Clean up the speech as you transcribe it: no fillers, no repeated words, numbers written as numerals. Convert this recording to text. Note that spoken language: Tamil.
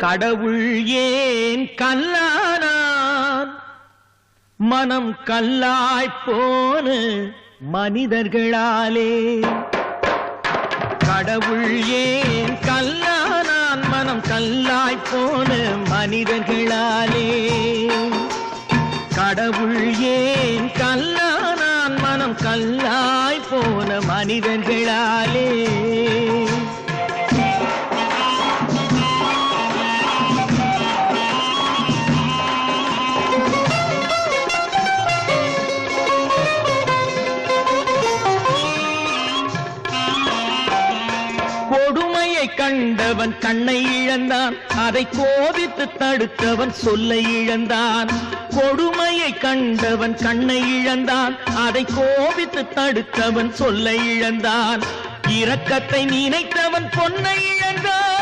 கடவுள் ஏன் கல்லானான் மனம் கல்லாய்ப்போன மனிதர்களாலே கடவுள் ஏன் கல்லானான் மனம் கல்லாய்ப்போன மனிதர்களாலே கடவுள் ஏன் கல்லானான் மனம் கல்லாய்ப்போன மனிதர்களாலே கொடுமையை கண்டவன் கண்ணை இழந்தான் அதை கோபித்து தடுத்தவன் சொல்லை இழந்தான் கொடுமையை கண்டவன் கண்ணை இழந்தான் அதை கோபித்து தடுத்தவன் சொல்லை இழந்தான் இரக்கத்தை நினைத்தவன் பொன்னை இழந்தான்